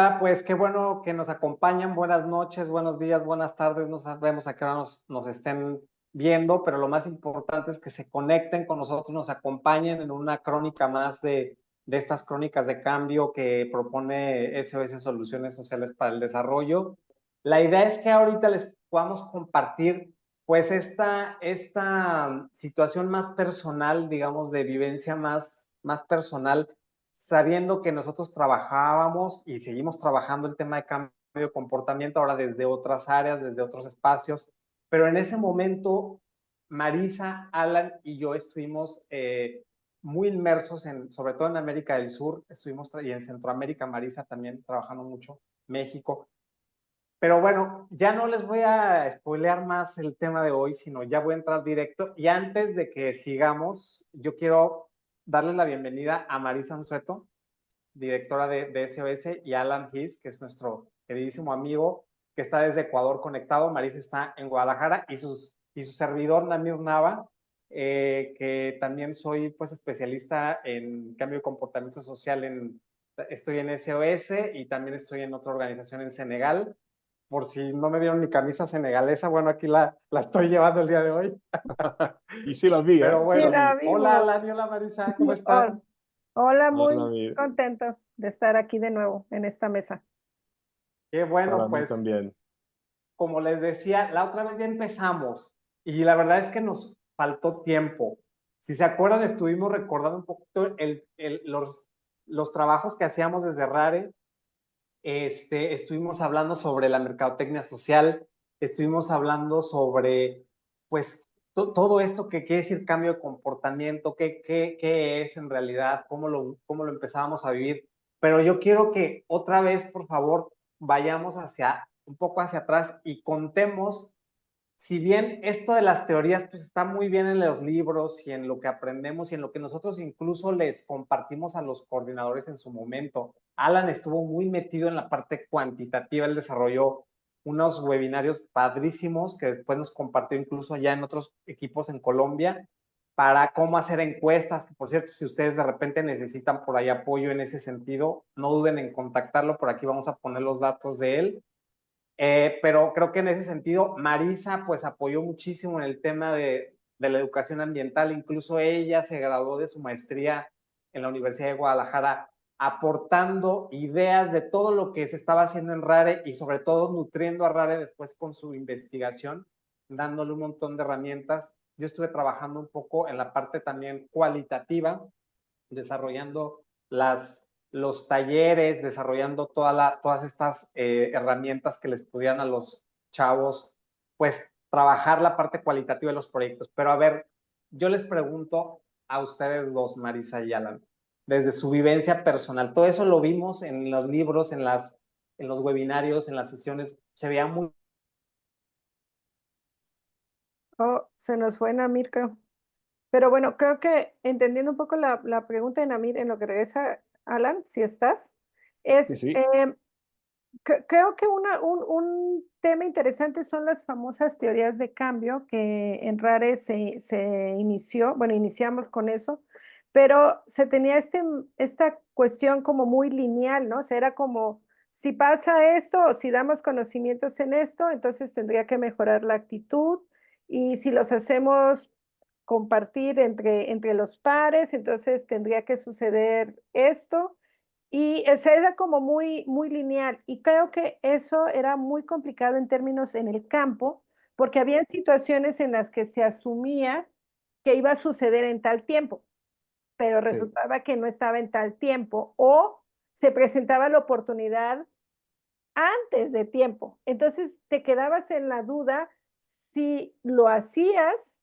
Hola, pues qué bueno que nos acompañan. Buenas noches, buenos días, buenas tardes. No sabemos a qué hora nos estén viendo, pero lo más importante es que se conecten con nosotros, nos acompañen en una crónica más de estas crónicas de cambio que propone SOS Soluciones Sociales para el Desarrollo. La idea es que ahorita les podamos compartir pues esta situación más personal, digamos, de vivencia más personal, sabiendo que nosotros trabajábamos y seguimos trabajando el tema de cambio de comportamiento ahora desde otras áreas, desde otros espacios, pero en ese momento Marisa, Alan y yo estuvimos muy inmersos sobre todo en América del Sur, estuvimos y en Centroamérica, Marisa también trabajando mucho, México. Pero bueno, ya no les voy a spoilear más el tema de hoy, sino ya voy a entrar directo. Y antes de que sigamos, yo quiero darles la bienvenida a Marisa Anzueto, directora de SOS, y Alan Hiss, que es nuestro queridísimo amigo, que está desde Ecuador conectado. Marisa está en Guadalajara y su servidor, Namir Nava, que también soy pues especialista en cambio de comportamiento social. Estoy en SOS y también estoy en otra organización en Senegal. Por si no me vieron mi camisa senegalesa, bueno, aquí la estoy llevando el día de hoy. Y sí la vi, ¿eh? Pero Sí Sí, la bueno, la vi. hola vimos. Alan y hola Marisa, ¿cómo Hola, están? hola, Hola, muy mi. contentos de estar aquí de nuevo en esta mesa. Qué Para bueno, mí pues también. como les decía, la otra vez ya empezamos y la verdad es que nos faltó tiempo. Si se acuerdan, estuvimos recordando un poquito los trabajos que hacíamos desde RARE. Estuvimos hablando sobre la mercadotecnia social, estuvimos hablando sobre, pues, todo esto que quiere decir cambio de comportamiento, qué es en realidad, cómo lo empezábamos a vivir. Pero yo quiero que otra vez, por favor, vayamos un poco hacia atrás y contemos, si bien esto de las teorías pues está muy bien en los libros y en lo que aprendemos y en lo que nosotros incluso les compartimos a los coordinadores en su momento. Alan estuvo muy metido en la parte cuantitativa, él desarrolló unos webinarios padrísimos que después nos compartió incluso ya en otros equipos en Colombia para cómo hacer encuestas, que por cierto, si ustedes de repente necesitan por ahí apoyo en ese sentido, no duden en contactarlo, por aquí vamos a poner los datos de él. Pero creo que en ese sentido, Marisa pues apoyó muchísimo en el tema de la educación ambiental, incluso ella se graduó de su maestría en la Universidad de Guadalajara, aportando ideas de todo lo que se estaba haciendo en RARE y sobre todo nutriendo a RARE después con su investigación, dándole un montón de herramientas. Yo estuve trabajando un poco en la parte también cualitativa, desarrollando los talleres, desarrollando todas estas herramientas que les pudieran a los chavos, pues trabajar la parte cualitativa de los proyectos. Pero a ver, yo les pregunto a ustedes dos, Marisa y Alan, desde su vivencia personal, todo eso lo vimos en los libros, en los webinarios, en las sesiones, se veía muy... Oh, se nos fue Namir, creo. Pero bueno, creo que entendiendo un poco la pregunta de Namir en lo que regresa Alan, si estás, Sí, es, sí. creo que un tema interesante son las famosas teorías de cambio que en RARE se inició, bueno, iniciamos con eso, pero se tenía esta cuestión como muy lineal, ¿no? O sea, era como, si pasa esto o si damos conocimientos en esto, entonces tendría que mejorar la actitud y si los hacemos compartir entre los pares, entonces tendría que suceder esto. Y o sea, era como muy lineal. Y creo que eso era muy complicado en términos en el campo, porque había situaciones en las que se asumía que iba a suceder en tal tiempo, pero Sí. resultaba que no estaba en tal tiempo o se presentaba la oportunidad antes de tiempo. Entonces te quedabas en la duda si lo hacías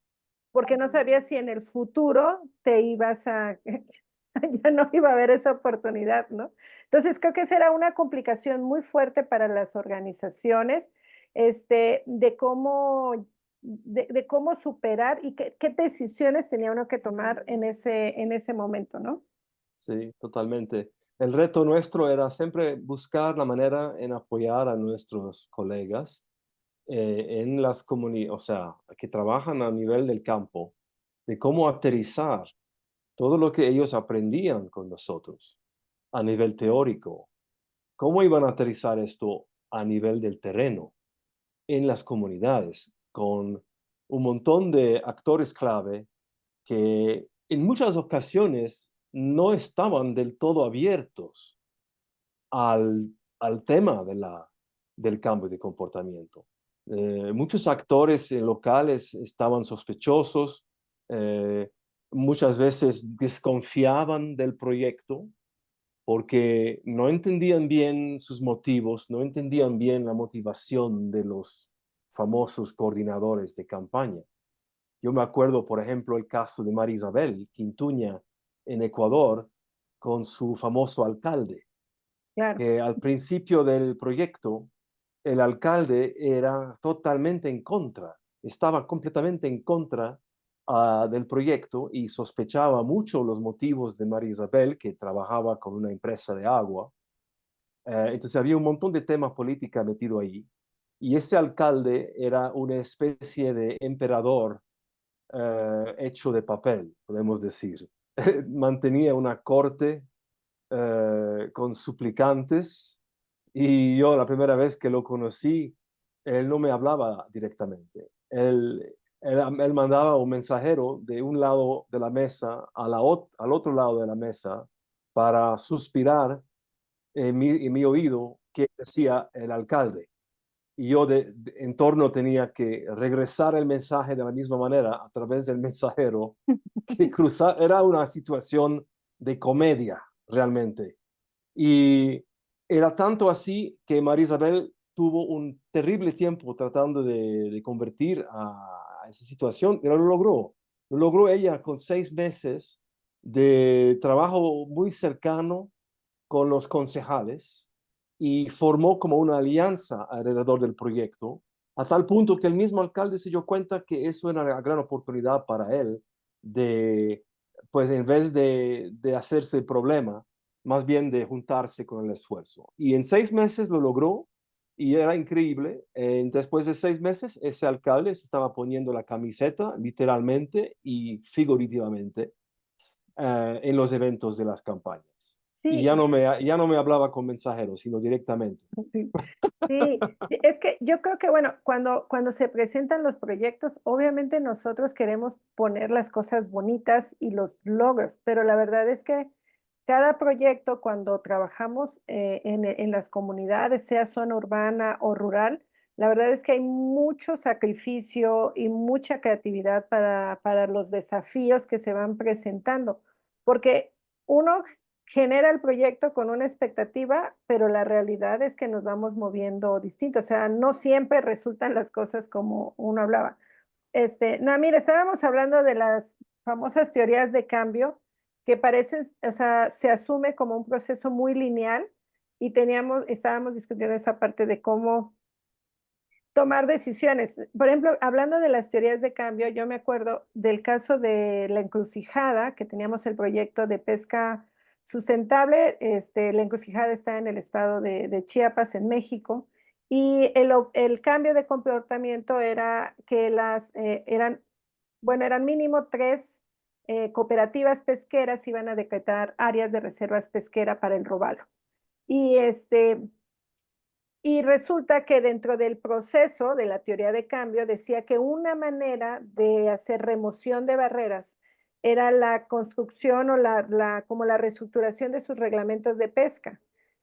porque no sabías si en el futuro te ibas a, ya no iba a haber esa oportunidad, ¿no? Entonces creo que esa era una complicación muy fuerte para las organizaciones, de cómo superar y qué decisiones tenía uno que tomar en ese momento, ¿no? Sí, totalmente. El reto nuestro era siempre buscar la manera en apoyar a nuestros colegas en las comunidades, o sea, que trabajan a nivel del campo, de cómo aterrizar todo lo que ellos aprendían con nosotros a nivel teórico ¿Cómo iban a aterrizar esto a nivel del terreno, en las comunidades, con un montón de actores clave que en muchas ocasiones no estaban del todo abiertos al tema del cambio de comportamiento? Muchos actores locales estaban sospechosos, eh, muchas veces desconfiaban del proyecto porque no entendían bien sus motivos, no entendían bien la motivación de los famosos coordinadores de campaña. Yo me acuerdo, por ejemplo, el caso de María Isabel Quintuña en Ecuador con su famoso alcalde, Claro. que al principio del proyecto el alcalde era totalmente en contra, estaba completamente en contra del proyecto y sospechaba mucho los motivos de María Isabel, que trabajaba con una empresa de agua. Entonces había un montón de tema política metido ahí. Y ese alcalde era una especie de emperador hecho de papel, podemos decir. Mantenía una corte con suplicantes y yo la primera vez que lo conocí, él no me hablaba directamente. Él mandaba un mensajero de un lado de la mesa al otro lado de la mesa para suspirar en mi oído que decía el alcalde. Y yo en torno tenía que regresar el mensaje de la misma manera a través del mensajero que cruzar. Era una situación de comedia realmente. Y era tanto así que María Isabel tuvo un terrible tiempo tratando de convertir a esa situación, pero lo logró. Lo logró ella con 6 meses de trabajo muy cercano con los concejales y formó como una alianza alrededor del proyecto, a tal punto que el mismo alcalde se dio cuenta que eso era una gran oportunidad para él de, pues en vez de hacerse el problema, más bien de juntarse con el esfuerzo. Y en 6 meses lo logró y era increíble. Después de 6 meses, ese alcalde se estaba poniendo la camiseta literalmente y figurativamente en los eventos de las campañas. Y Sí, ya no me hablaba con mensajeros, sino directamente. sí, sí, es que yo creo que, bueno, cuando se presentan los proyectos, obviamente nosotros queremos poner las cosas bonitas y los logros, pero la verdad es que cada proyecto, cuando trabajamos en las comunidades, sea zona urbana o rural, la verdad es que hay mucho sacrificio y mucha creatividad para los desafíos que se van presentando, porque uno genera el proyecto con una expectativa, pero la realidad es que nos vamos moviendo distinto, o sea, no siempre resultan las cosas como uno hablaba. No, mira, estábamos hablando de las famosas teorías de cambio que parecen, o sea, se asume como un proceso muy lineal y estábamos discutiendo esa parte de cómo tomar decisiones. Por ejemplo, hablando de las teorías de cambio, yo me acuerdo del caso de la encrucijada, que teníamos el proyecto de pesca sustentable. La encrucijada está en el estado de Chiapas, en México, y el cambio de comportamiento era que eran mínimo tres cooperativas pesqueras iban a decretar áreas de reservas pesquera para el robalo. Y y resulta que dentro del proceso de la teoría de cambio decía que una manera de hacer remoción de barreras era la construcción o como la reestructuración de sus reglamentos de pesca,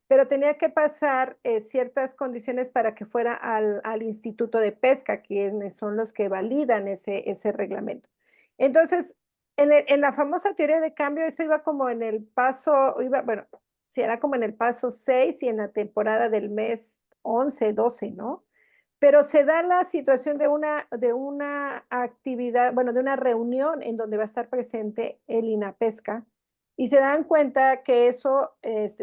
pero tenía que pasar ciertas condiciones para que fuera al Instituto de Pesca, quienes son los que validan ese reglamento. Entonces, en la famosa teoría de cambio, eso iba como en el paso, bueno, sí, era como en el paso 6 y en la temporada del mes 11, 12, ¿no? Pero se da la situación de una actividad, bueno, de una reunión en donde va a estar presente el INAPESCA y se dan cuenta que eso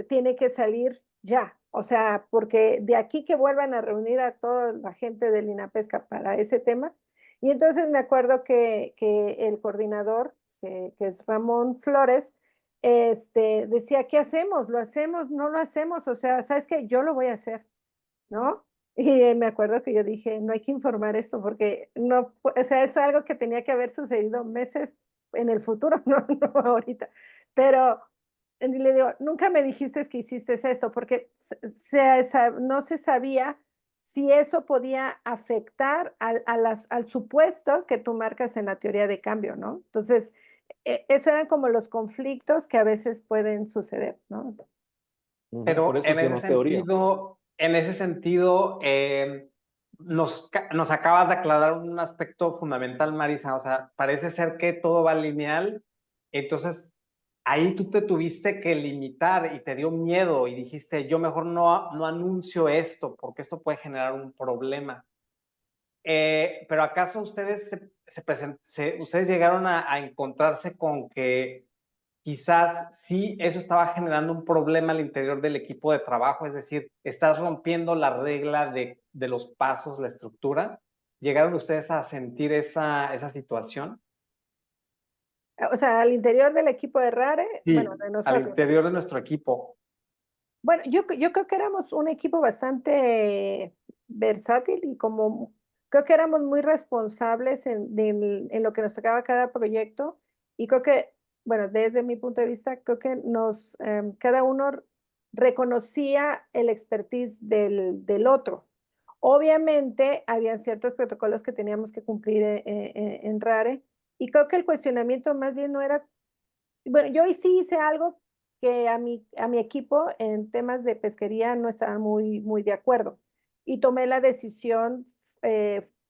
tiene que salir ya, o sea, porque de aquí que vuelvan a reunir a toda la gente del INAPESCA para ese tema. Y entonces me acuerdo que el coordinador, que es Ramón Flores, decía, ¿qué hacemos? ¿Lo hacemos? ¿No lo hacemos? O sea, ¿sabes qué? Yo lo voy a hacer, ¿no? Y me acuerdo que yo dije, no hay que informar esto porque no, o sea, es algo que tenía que haber sucedido meses en el futuro, no ahorita. Pero Y le digo, nunca me dijiste que hiciste esto, porque no se sabía si eso podía afectar al supuesto que tú marcas en la teoría de cambio, ¿no? Entonces, eso eran como los conflictos que a veces pueden suceder, ¿no? Por Pero eso se llama teoría. en ese sentido, nos acabas de aclarar un aspecto fundamental, Marisa. O sea, parece ser que todo va lineal. Entonces, ahí tú te tuviste que limitar y te dio miedo y dijiste, yo mejor no anuncio esto porque esto puede generar un problema. Pero ¿acaso ustedes ustedes llegaron a encontrarse con que quizás sí eso estaba generando un problema al interior del equipo de trabajo? Es decir, estás rompiendo la regla de los pasos, la estructura? ¿Llegaron ustedes a sentir esa situación? O sea, al interior del equipo de RARE, bueno, Sí, de al nosotros. interior de nuestro equipo. Bueno, yo creo que éramos un equipo bastante versátil y como creo que éramos muy responsables en lo que nos tocaba cada proyecto y creo que, bueno, desde mi punto de vista, creo que cada uno reconocía el expertise del otro. Obviamente, había ciertos protocolos que teníamos que cumplir en RARE y creo que el cuestionamiento más bien no era, bueno, yo sí hice algo que a mi equipo en temas de pesquería no estaba muy de acuerdo. Y tomé la decisión,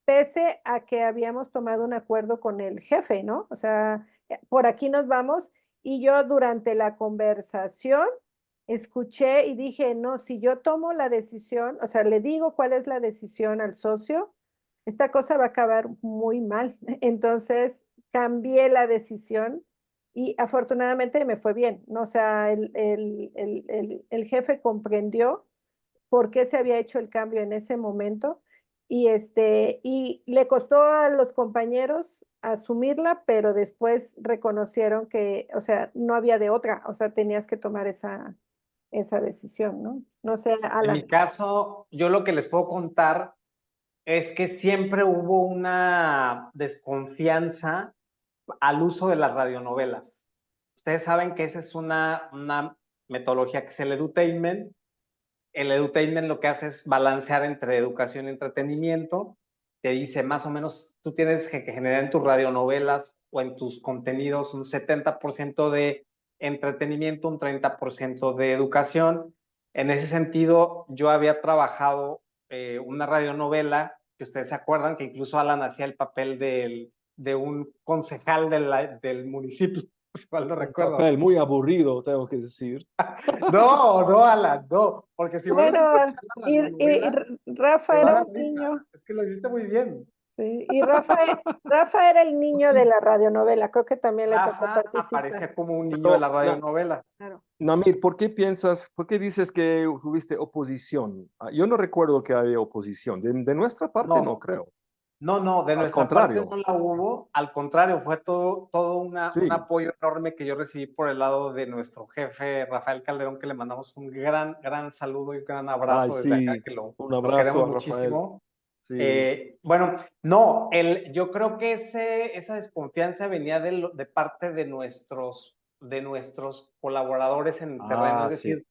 pese a que habíamos tomado un acuerdo con el jefe, ¿no? O sea, por aquí nos vamos. Y yo durante la conversación escuché y dije, no, si yo tomo la decisión, o sea, le digo cuál es la decisión al socio, esta cosa va a acabar muy mal. Entonces, cambié la decisión y afortunadamente me fue bien, ¿no? O sea, el jefe comprendió por qué se había hecho el cambio en ese momento y le costó a los compañeros asumirla, pero después reconocieron que, o sea, no había de otra, o sea, tenías que tomar esa decisión, ¿no? No sé, En mi Alan. caso, yo lo que les puedo contar es que siempre hubo una desconfianza al uso de las radionovelas. Ustedes saben que esa es una metodología que es el edutainment. El edutainment lo que hace es balancear entre educación y entretenimiento. Te dice más o menos, tú tienes que generar en tus radionovelas o en tus contenidos un 70% de entretenimiento, un 30% de educación. En ese sentido, yo había trabajado una radionovela que ustedes se acuerdan que incluso Alan hacía el papel de un concejal del municipio, si mal no Un recuerdo. papel muy aburrido, tengo que decir. No, Alan, no, porque si vuelves a Bueno, escuchar la y radionovela, Rafa te va era a dar un risa. niño. Es que lo hiciste muy bien. Sí, y Rafa era el niño de la radionovela, creo que también le tocó Rafa participar. aparecía como un niño de Pero, la radionovela. Claro. Namir, por qué dices que tuviste oposición? Yo no recuerdo que había oposición. De nuestra parte no No, creo. no, de Al nuestra parte contrario. no la hubo. Al contrario, fue todo un Sí. apoyo enorme que yo recibí por el lado de nuestro jefe, Rafael Calderón, que le mandamos un gran saludo y un gran Ay, abrazo desde acá, sí. que Un lo abrazo queremos a Rafael. muchísimo. Sí. Bueno, no, yo creo que esa desconfianza venía de parte de nuestros colaboradores en el terreno, es Ah, sí. decir,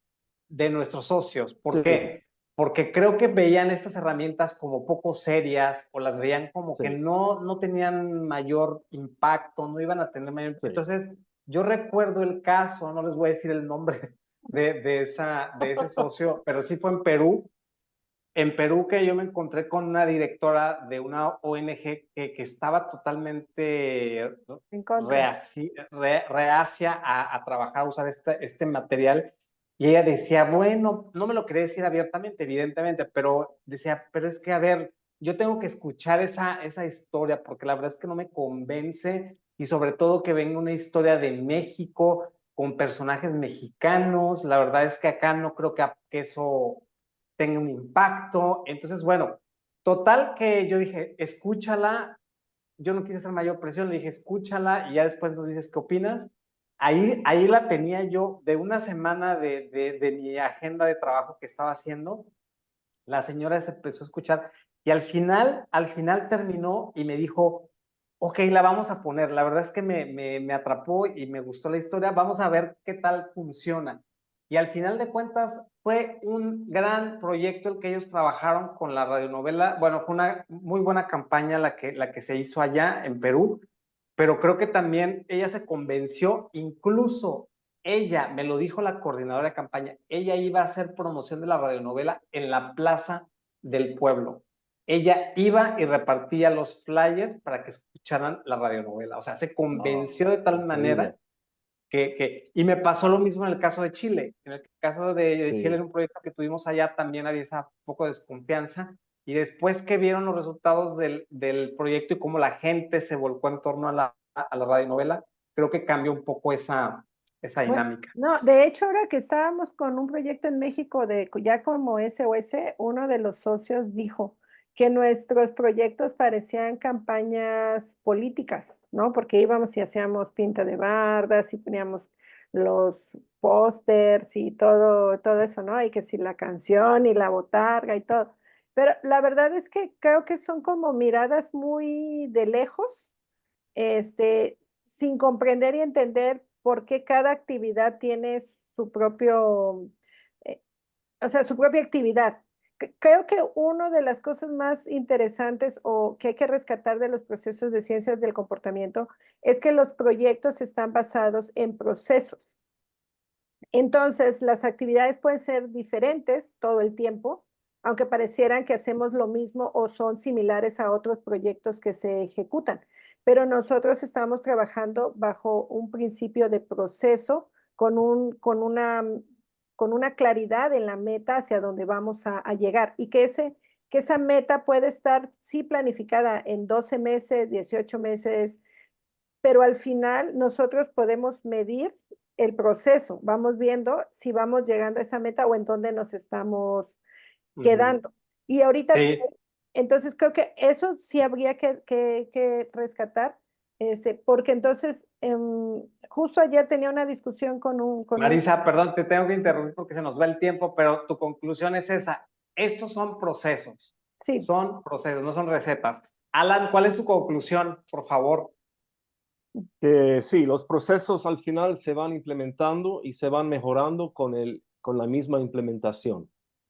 de nuestros socios. ¿Por Sí, qué? Porque creo que veían estas herramientas como poco serias o las veían como que sí, no tenían mayor impacto, no iban a tener mayor. sí. Entonces, yo recuerdo el caso, no les voy a decir el nombre de ese socio, pero sí fue en Perú que yo me encontré con una directora de una ONG que estaba totalmente En contra. reacia a trabajar, a usar este material. Y ella decía, bueno, no me lo quería decir abiertamente, evidentemente, pero decía, pero es que, a ver, yo tengo que escuchar esa historia porque la verdad es que no me convence y sobre todo que venga una historia de México con personajes mexicanos. La verdad es que acá no creo que eso tenga un impacto. Entonces, bueno, total que yo dije, escúchala. Yo no quise hacer mayor presión, le dije, escúchala y ya después nos dices qué opinas. Ahí la tenía yo de una semana de mi agenda de trabajo que estaba haciendo. La señora se empezó a escuchar y al final terminó y me dijo, ok, la vamos a poner. La verdad es que me atrapó y me gustó la historia. Vamos a ver qué tal funciona. Y al final de cuentas fue un gran proyecto el que ellos trabajaron con la radionovela. Bueno, fue una muy buena campaña la que se hizo allá en Perú, pero creo que también ella se convenció, incluso ella, me lo dijo la coordinadora de campaña, ella iba a hacer promoción de la radionovela en la plaza del pueblo. Ella iba y repartía los flyers para que escucharan la radionovela. O sea, se No, convenció de tal increíble. manera y me pasó lo mismo en el caso de Chile. En el caso de Chile, Sí, en un proyecto que tuvimos allá, también había esa poco de desconfianza. Y después que vieron los resultados del proyecto y cómo la gente se volcó en torno a la radionovela, creo que cambió un poco esa Bueno, dinámica. no, de hecho, ahora que estábamos con un proyecto en México de ya como SOS, uno de los socios dijo que nuestros proyectos parecían campañas políticas, ¿no? Porque íbamos y hacíamos pinta de bardas y poníamos los pósters y todo eso, ¿no? Y que si la canción y la botarga y todo. Pero la verdad es que creo que son como miradas muy de lejos, sin comprender y entender por qué cada actividad tiene su propio, eh, o sea, su propia actividad. Creo que una de las cosas más interesantes o que hay que rescatar de los procesos de ciencias del comportamiento es que los proyectos están basados en procesos. Entonces, las actividades pueden ser diferentes todo el tiempo, aunque parecieran que hacemos lo mismo o son similares a otros proyectos que se ejecutan. Pero nosotros estamos trabajando bajo un principio de proceso con una claridad en la meta hacia donde vamos a llegar y que esa meta puede estar, sí, planificada en 12 meses, 18 meses, pero al final nosotros podemos medir el proceso, vamos viendo si vamos llegando a esa meta o en dónde nos estamos Uh -huh. quedando. Y ahorita, Sí, entonces creo que eso sí habría que rescatar, porque entonces, justo ayer tenía una discusión con un, Marisa, perdón, te tengo que interrumpir porque se nos va el tiempo, pero tu conclusión es esa. Estos sí. son procesos, no son recetas. Alan, ¿cuál es tu conclusión, por favor? que sí, los procesos al final se van implementando y se van mejorando con la misma implementación.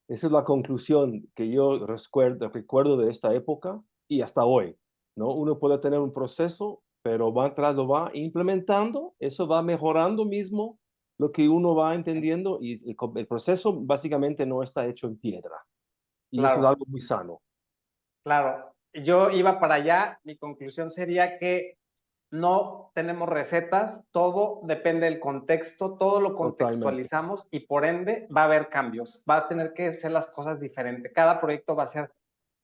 Esa es la conclusión que yo recuerdo de esta época y hasta hoy, ¿no? Uno puede tener un proceso, pero lo va implementando, eso va mejorando mismo lo que uno va entendiendo y el proceso básicamente no está hecho en piedra. Y eso es Claro, algo muy sano. claro. Yo iba para allá. Mi conclusión sería que no tenemos recetas, todo depende del contexto, todo lo Totalmente. contextualizamos y por ende va a haber cambios, va a tener que ser las cosas diferentes, cada proyecto va a ser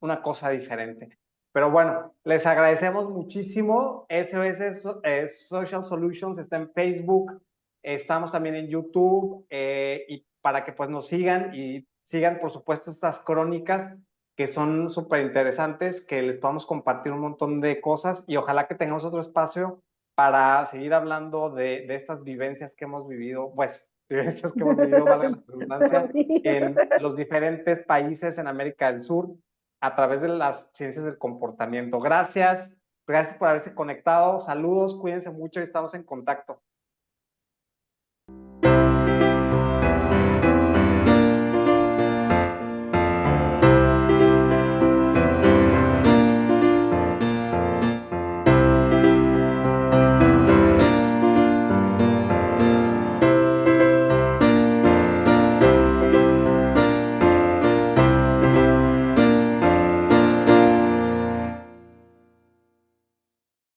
una cosa diferente. Pero bueno, les agradecemos muchísimo. SOS Social Solutions está en Facebook, estamos también en YouTube y para que pues nos sigan y sigan por supuesto estas crónicas que son súper interesantes, que les podamos compartir un montón de cosas y ojalá que tengamos otro espacio para seguir hablando de estas vivencias que hemos vivido, pues vivencias que hemos vivido, valga la redundancia, en los diferentes países en América del Sur a través de las ciencias del comportamiento. Gracias, gracias por haberse conectado, saludos, cuídense mucho y estamos en contacto.